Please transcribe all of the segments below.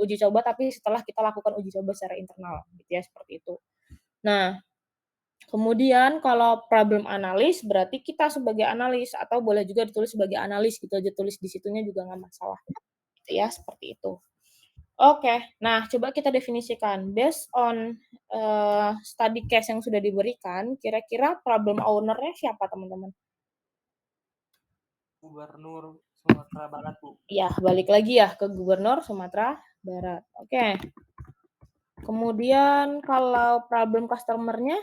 uji coba, tapi setelah kita lakukan uji coba secara internal, gitu ya, seperti itu. Nah, kemudian kalau problem analis berarti kita sebagai analis atau boleh juga ditulis sebagai analis gitu aja, tulis di situnya juga nggak masalah, gitu ya, seperti itu. Oke, nah coba kita definisikan, based on, study case yang sudah diberikan, kira-kira problem owner-nya siapa teman-teman? Gubernur Sumatera Barat, Bu. Ya, balik lagi ya ke Gubernur Sumatera Barat. Oke. Kemudian kalau problem customer-nya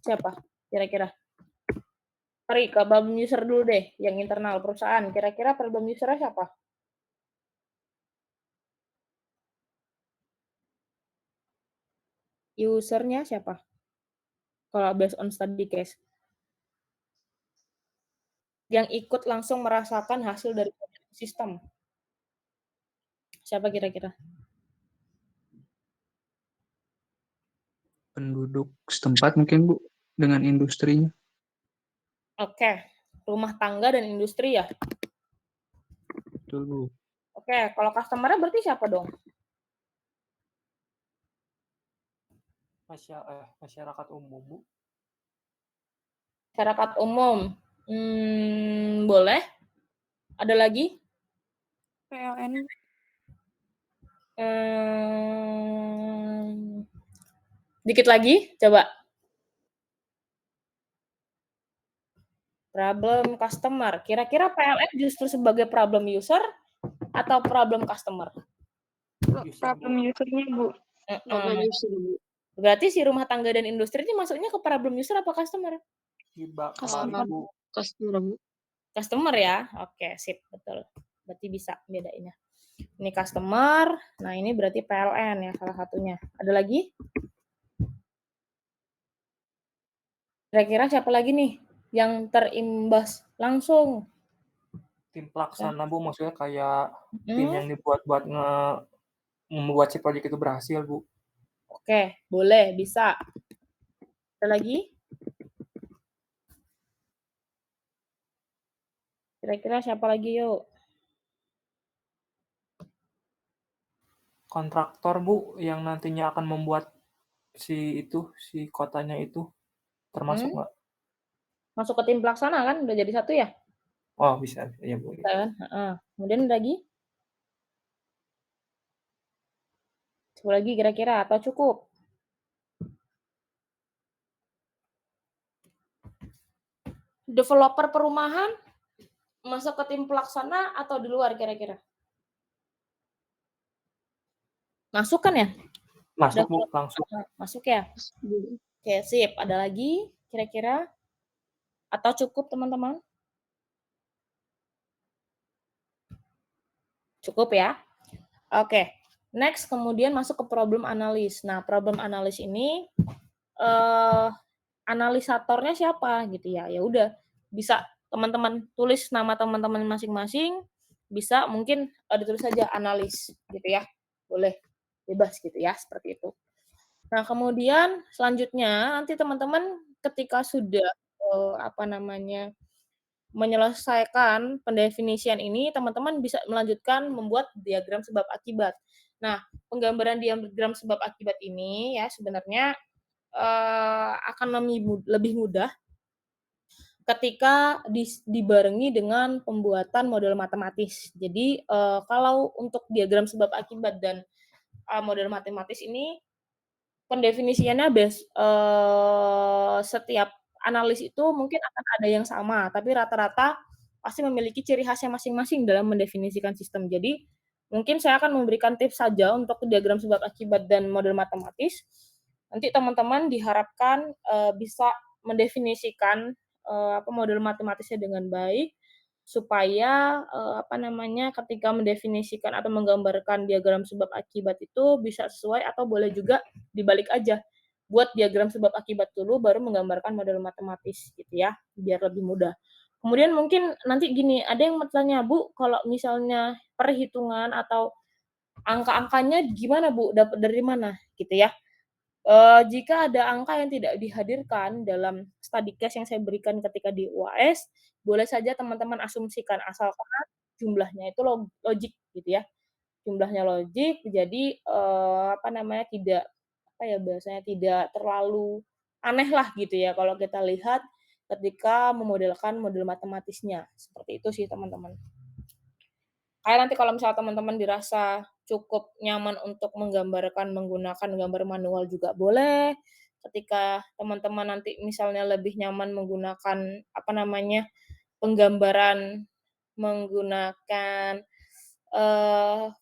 siapa kira-kira? Sorry, ke problem user dulu deh, yang internal perusahaan. Kira-kira problem user-nya siapa? User-nya siapa? Kalau based on study case. Yang ikut langsung merasakan hasil dari sistem. Siapa kira-kira? Penduduk setempat mungkin, Bu, dengan industrinya. Oke, rumah tangga dan industri ya? Betul, Bu. Oke, kalau customer-nya berarti siapa dong? Masyarakat umum, Bu. Masyarakat umum. Boleh? Ada lagi? PLN. Dikit lagi, coba. Problem customer. Kira-kira PLN justru sebagai problem user atau problem customer? Problem user-nya, Bu. Problem user, Bu. Berarti si rumah tangga dan industri ini masuknya ke problem user apa customer? Customer, Bu. customer, Bu. Customer ya? Oke, sip, betul. Berarti bisa bedainnya. Ini customer, nah ini berarti PLN ya salah satunya. Ada lagi? Kira-kira siapa lagi nih yang terimbas langsung? Tim pelaksana, Bu, maksudnya kayak tim yang dibuat buat membuat si proyek itu berhasil, Bu. Oke, boleh, bisa. Ada lagi? Kira-kira siapa lagi yuk? Kontraktor, Bu, yang nantinya akan membuat si kotanya itu termasuk nggak? Masuk ke tim pelaksana kan? Udah jadi satu ya? Oh, bisa. Iya, Bu. Bisa kan? Kemudian ada lagi? Coba lagi kira-kira atau cukup? Developer perumahan masuk ke tim pelaksana atau di luar kira-kira? Masuk kan ya? Masuk, Bu, langsung. Masuk ya? Oke, sip. Ada lagi kira-kira? Atau cukup teman-teman? Cukup ya? Oke. Next, kemudian masuk ke problem analis. Nah, problem analis ini analisatornya siapa gitu ya? Ya udah, bisa teman-teman tulis nama teman-teman masing-masing, bisa mungkin ditulis saja analis gitu ya. Boleh, bebas gitu ya, seperti itu. Nah, kemudian selanjutnya nanti teman-teman ketika sudah menyelesaikan pendefinisian ini, teman-teman bisa melanjutkan membuat diagram sebab akibat. Nah, penggambaran diagram sebab akibat ini ya sebenarnya akan lebih mudah ketika dibarengi dengan pembuatan model matematis. Jadi, kalau untuk diagram sebab akibat dan model matematis ini pendefinisiannya setiap analis itu mungkin akan ada yang sama, tapi rata-rata pasti memiliki ciri khasnya masing-masing dalam mendefinisikan sistem. Jadi, mungkin saya akan memberikan tips saja untuk diagram sebab akibat dan model matematis. Nanti teman-teman diharapkan bisa mendefinisikan model matematisnya dengan baik supaya ketika mendefinisikan atau menggambarkan diagram sebab akibat itu bisa sesuai atau boleh juga dibalik aja. Buat diagram sebab akibat dulu baru menggambarkan model matematis gitu ya, biar lebih mudah. Kemudian mungkin nanti gini, ada yang bertanya, "Bu, kalau misalnya perhitungan atau angka-angkanya gimana, Bu? Dapat dari mana?" Gitu ya. Jika ada angka yang tidak dihadirkan dalam study case yang saya berikan ketika di UAS, boleh saja teman-teman asumsikan asalkan jumlahnya itu logik gitu ya. jumlahnya logik, jadi, tidak terlalu aneh lah gitu ya kalau kita lihat ketika memodelkan model matematisnya, seperti itu sih teman-teman. Kayak nanti kalau misalnya teman-teman dirasa cukup nyaman untuk menggambarkan menggunakan gambar manual juga boleh. Ketika teman-teman nanti misalnya lebih nyaman menggunakan, penggambaran menggunakan,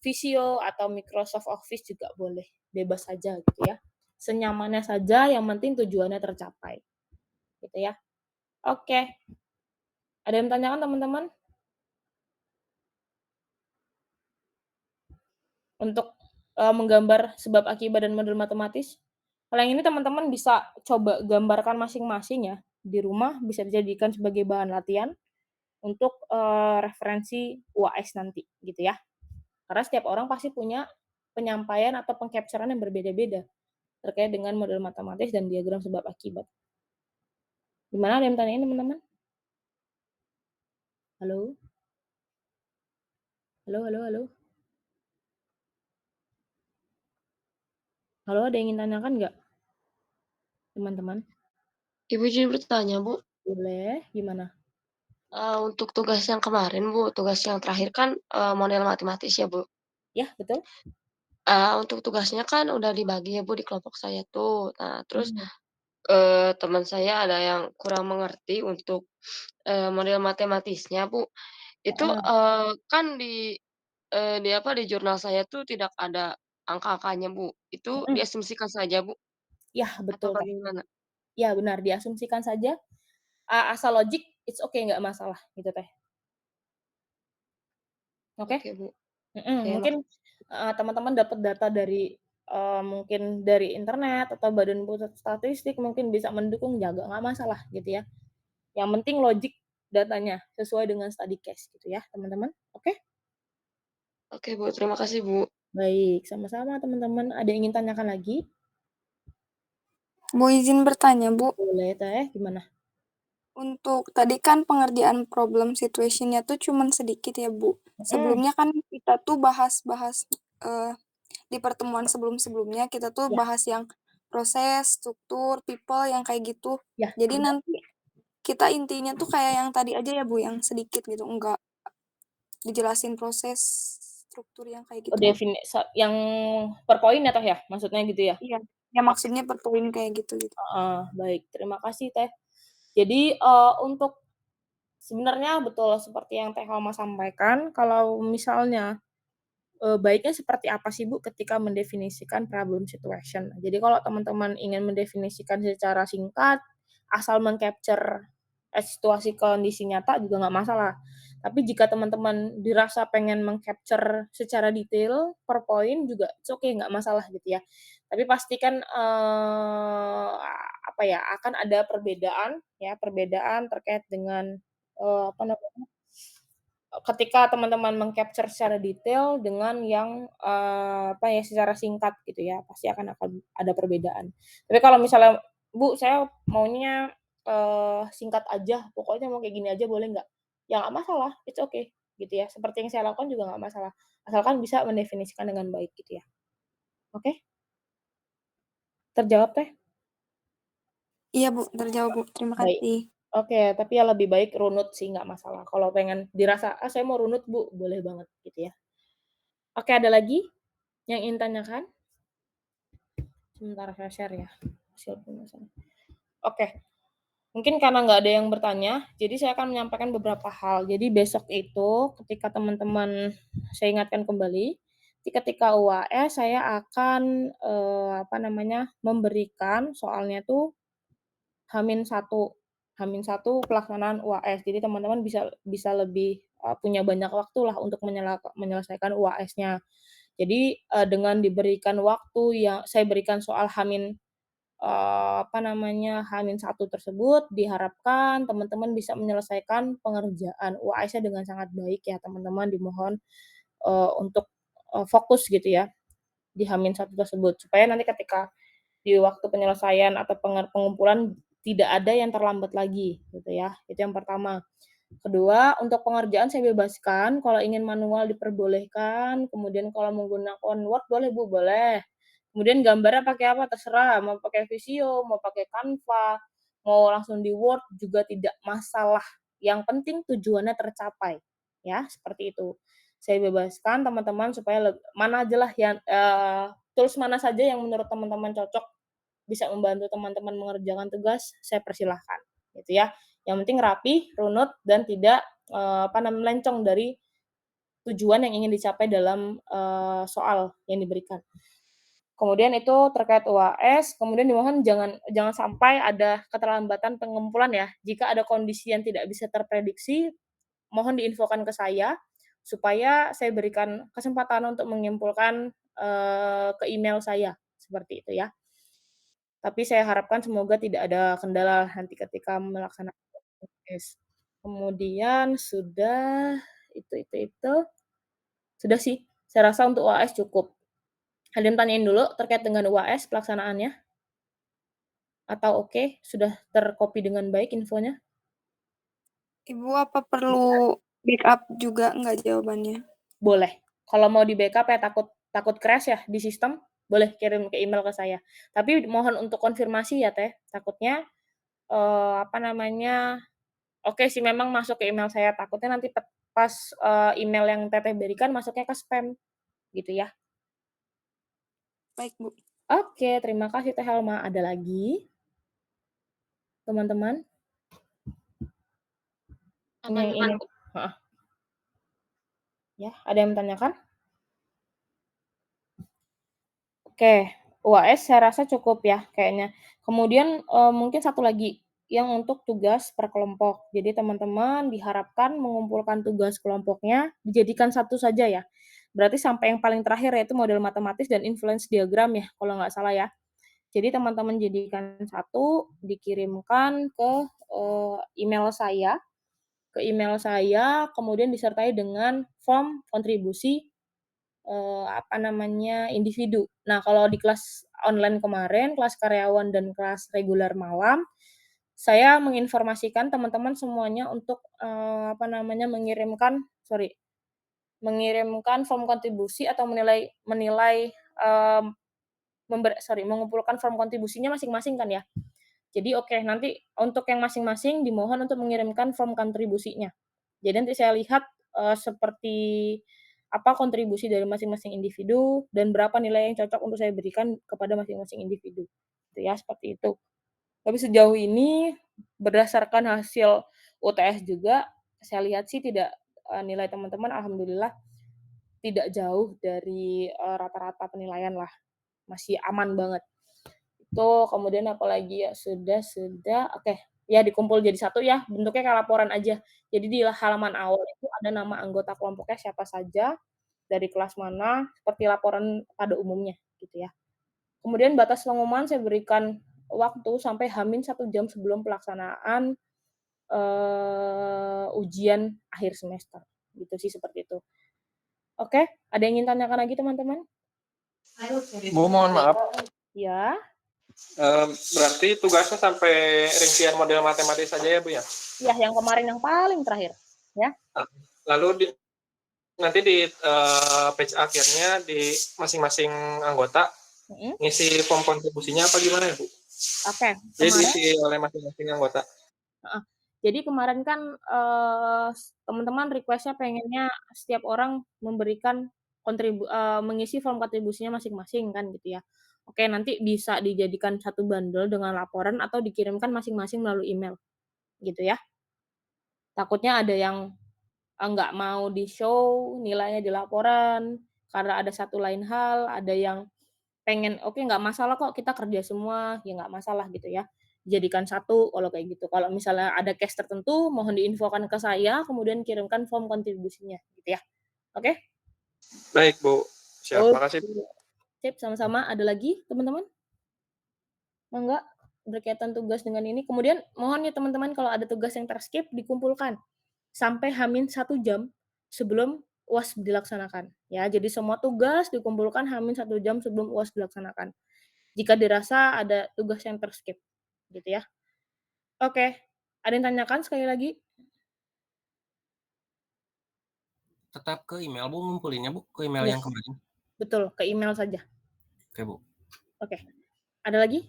Visio atau Microsoft Office juga boleh, bebas saja gitu ya. Senyamannya saja, yang penting tujuannya tercapai, gitu ya. Oke, ada yang tanyakan teman-teman? Untuk, menggambar sebab akibat dan model matematis? Kalau yang ini teman-teman bisa coba gambarkan masing-masing ya, di rumah bisa dijadikan sebagai bahan latihan untuk, referensi UAS nanti, gitu ya. Karena setiap orang pasti punya penyampaian atau pengcapture-an yang berbeda-beda, terkait dengan model matematis dan diagram sebab akibat. Gimana, ada yang tanyain teman-teman? Halo? Halo halo halo? Halo, ada yang ingin tanyakan nggak? Teman-teman? Ibu izin bertanya, Bu. Boleh, gimana? Untuk tugas yang kemarin, Bu, tugas yang terakhir kan, model matematis ya, Bu. Ya, betul? Untuk tugasnya kan udah dibagi ya, Bu, di kelompok saya tuh. Nah, terus, Mhm. teman saya ada yang kurang mengerti untuk, model matematisnya, Bu. Itu, Heeh. kan di jurnal saya tuh tidak ada angka-angkanya, Bu. Itu Mhm. diasumsikan saja, Bu, Yah, atau betul, Teh. bagaimana? Ya benar, diasumsikan saja, asal logik, it's okay, nggak masalah, gitu, Teh. Oke? Oke, Bu. Mungkin, Makasih. teman-teman dapat data dari, mungkin dari internet atau Badan Pusat Statistik mungkin bisa mendukung, ya nggak masalah gitu ya. Yang penting logik datanya sesuai dengan study case gitu ya, teman-teman. Oke? Oke, Bu, terima kasih, Bu. Baik, sama-sama teman-teman. Ada yang ingin tanyakan lagi? Bu izin bertanya, Bu. Boleh, Teh, gimana? Untuk tadi kan pengerjaan problem situation-nya tuh cuman sedikit ya, Bu. Sebelumnya kan kita tuh bahas-bahas, di pertemuan sebelum-sebelumnya kita tuh Ya bahas yang proses, struktur, people, yang kayak gitu. ya, Jadi benar. nanti kita intinya tuh kayak yang tadi aja ya, Bu, yang sedikit gitu, enggak dijelasin proses, struktur yang kayak gitu, Bu. Yang per poin ya, Teh, ya? Maksudnya gitu ya? Iya, ya Oke. maksudnya per poin kayak gitu. Heeh, baik. Terima kasih, Teh. Jadi, untuk sebenarnya betul seperti yang Teh Halma sampaikan, kalau misalnya, baiknya seperti apa sih, Bu, ketika mendefinisikan problem situation? Jadi kalau teman-teman ingin mendefinisikan secara singkat, asal meng-capture, situasi kondisi nyata juga nggak masalah. Tapi jika teman-teman dirasa pengen meng-capture secara detail, per poin juga it's okay, nggak masalah gitu ya. Tapi pastikan, akan ada perbedaan terkait dengan, ketika teman-teman meng-capture secara detail dengan yang, secara singkat gitu ya, pasti akan ada perbedaan. Tapi kalau misalnya, "Bu, saya maunya, singkat aja, pokoknya mau kayak gini aja boleh nggak?" Ya nggak masalah, it's okay, gitu ya. Seperti yang saya lakukan juga nggak masalah, asalkan bisa mendefinisikan dengan baik gitu ya. Oke? Terjawab, Teh? Iya, Bu, terjawab, Bu. Terima Baik. kasih. Oke, tapi ya lebih baik runut sih, nggak masalah. Kalau pengen dirasa, "Ah, saya mau runut, Bu," boleh banget gitu ya. Oke, ada lagi yang ingin tanyakan? Sebentar saya share ya, hasil pemesanan. Oke, mungkin karena nggak ada yang bertanya, jadi saya akan menyampaikan beberapa hal. Jadi besok itu ketika teman-teman, saya ingatkan kembali, ketika UAS saya akan, memberikan soalnya tuh H-1, H-1 pelaksanaan UAS. Jadi teman-teman bisa bisa lebih, punya banyak waktulah untuk menyelesaikan UAS-nya. Jadi, dengan diberikan waktu yang saya berikan soal H-1 tersebut, diharapkan teman-teman bisa menyelesaikan pengerjaan UAS-nya dengan sangat baik ya teman-teman, dimohon, untuk, fokus gitu ya, di H-1 tersebut. Supaya nanti ketika di waktu penyelesaian atau pengumpulan tidak ada yang terlambat lagi gitu ya, itu yang pertama. Kedua, untuk pengerjaan saya bebaskan, kalau ingin manual diperbolehkan, kemudian kalau menggunakan Word boleh Bu, boleh. Kemudian gambarnya pakai apa, terserah, mau pakai Visio, mau pakai Canva, mau langsung di Word juga tidak masalah, yang penting tujuannya tercapai, ya, seperti itu. Saya bebaskan teman-teman supaya mana ajalah yang tools mana saja yang menurut teman-teman cocok, bisa membantu teman-teman mengerjakan tugas, saya persilahkan, gitu ya. Yang penting rapi, runut, dan tidak, melencong dari tujuan yang ingin dicapai dalam, soal yang diberikan. Kemudian itu terkait UAS, kemudian dimohon jangan jangan sampai ada keterlambatan pengumpulan ya. Jika ada kondisi yang tidak bisa terprediksi, mohon diinfokan ke saya, supaya saya berikan kesempatan untuk menyimpulkan, ke email saya, seperti itu ya. Tapi saya harapkan semoga tidak ada kendala nanti ketika melaksanakan tes. Kemudian sudah, itu, sudah sih, saya rasa untuk UAS cukup. Ada yang tanyain dulu terkait dengan UAS pelaksanaannya? Atau oke, sudah tercopy dengan baik infonya? Ibu apa perlu backup juga nggak jawabannya? Boleh. Kalau mau di-backup ya takut crash ya di sistem, boleh kirim ke email ke saya. Tapi mohon untuk konfirmasi ya Teh, takutnya, apa namanya, oke sih memang masuk ke email saya, takutnya nanti pas, email yang Teteh berikan masuknya ke spam, gitu ya. Baik, Bu. Oke, terima kasih Teh Helma. Ada lagi? Teman-teman? Ini yang ingin heeh. Ya, ada yang menanyakan? Oke, UAS saya rasa cukup ya kayaknya. Kemudian, mungkin satu lagi, yang untuk tugas per kelompok. Jadi teman-teman diharapkan mengumpulkan tugas kelompoknya dijadikan satu saja ya. Berarti sampai yang paling terakhir yaitu model matematis dan influence diagram ya, kalau nggak salah ya. Jadi teman-teman jadikan satu, dikirimkan ke email saya, kemudian disertai dengan form kontribusi individu. Nah, kalau di kelas online kemarin, kelas karyawan dan kelas reguler malam, saya menginformasikan teman-teman semuanya untuk, mengirimkan form kontribusi atau menilai, mengumpulkan form kontribusinya masing-masing kan ya. Jadi oke, nanti untuk yang masing-masing dimohon untuk mengirimkan form kontribusinya. Jadi nanti saya lihat, seperti apa kontribusi dari masing-masing individu dan berapa nilai yang cocok untuk saya berikan kepada masing-masing individu, gitu ya, seperti itu. Tapi sejauh ini berdasarkan hasil UTS juga, saya lihat sih tidak nilai teman-teman alhamdulillah tidak jauh dari, rata-rata penilaian lah, masih aman banget. Itu, kemudian apalagi ya, sudah, oke. Ya dikumpul jadi satu ya, bentuknya kayak laporan aja. Jadi di halaman awal itu ada nama anggota kelompoknya siapa saja, dari kelas mana, seperti laporan pada umumnya, gitu ya. Kemudian batas pengumuman saya berikan waktu sampai H-1 jam sebelum pelaksanaan, ujian akhir semester, gitu sih, seperti itu. Oke, ada yang ingin tanyakan lagi teman-teman? Bu, mohon maaf, Ya? berarti tugasnya sampai rincian model matematis saja ya, Bu, ya? Iya, yang kemarin yang paling terakhir, ya. Lalu nanti di page akhirnya di masing-masing anggota ngisi form kontribusinya apa gimana ya, Bu? Oke, Jadi kemarin diisi oleh masing-masing anggota. heeh. Jadi kemarin kan, teman-teman request-nya pengennya setiap orang memberikan mengisi form kontribusinya masing-masing kan gitu ya. Oke, nanti bisa dijadikan satu bundle dengan laporan atau dikirimkan masing-masing melalui email, gitu ya. Takutnya ada yang, nggak mau di-show nilainya di laporan, karena ada satu lain hal, ada yang pengen, "Oke, nggak masalah kok kita kerja semua," ya nggak masalah gitu ya. Jadikan satu kalau kayak gitu. Kalau misalnya ada case tertentu, mohon diinfokan ke saya, kemudian kirimkan form kontribusinya, gitu ya. Oke? Baik, Bu. Siap, Oke. makasih. Sip, sama-sama. Ada lagi teman-teman? Mangga, berkaitan tugas dengan ini. Kemudian mohon ya teman-teman kalau ada tugas yang ter-skip dikumpulkan sampai H-1 jam sebelum UAS dilaksanakan, ya. Jadi semua tugas dikumpulkan H-1 jam sebelum UAS dilaksanakan. Jika dirasa ada tugas yang ter-skip, gitu ya. Oke, ada yang tanyakan sekali lagi? tetap ke email, Bu, ngumpulinnya, Bu, ke email Iya. yang kemarin? Betul, ke email saja. Oke, Bu. Oke. Ada lagi?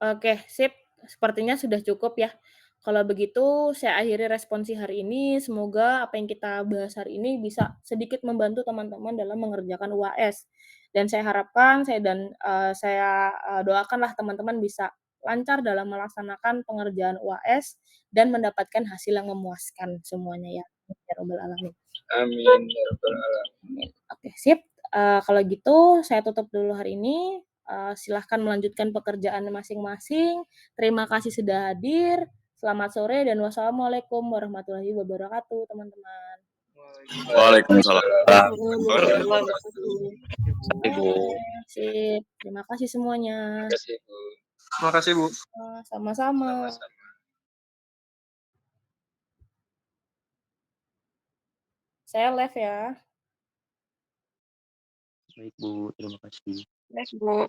Oke, sip. Sepertinya sudah cukup ya. Kalau begitu, saya akhiri responsi hari ini. Semoga apa yang kita bahas hari ini bisa sedikit membantu teman-teman dalam mengerjakan UAS. Dan saya harapkan saya doakanlah teman-teman bisa lancar dalam melaksanakan pengerjaan UAS dan mendapatkan hasil yang memuaskan semuanya ya. Ya rabbal alamin. Amin ya rabbal alamin. Oke, sip. Kalau gitu saya tutup dulu hari ini. Silahkan melanjutkan pekerjaan masing-masing. Terima kasih sudah hadir. Selamat sore dan wassalamualaikum warahmatullahi wabarakatuh, teman-teman. Waalaikumsalam. Warahmatullahi wabarakatuh. Ibu. Sip. Terima kasih semuanya. Terima kasih, Bu. Terima kasih, Bu. Sama-sama. Saya live ya. Baik, Bu. Terima kasih. Baik, Bu.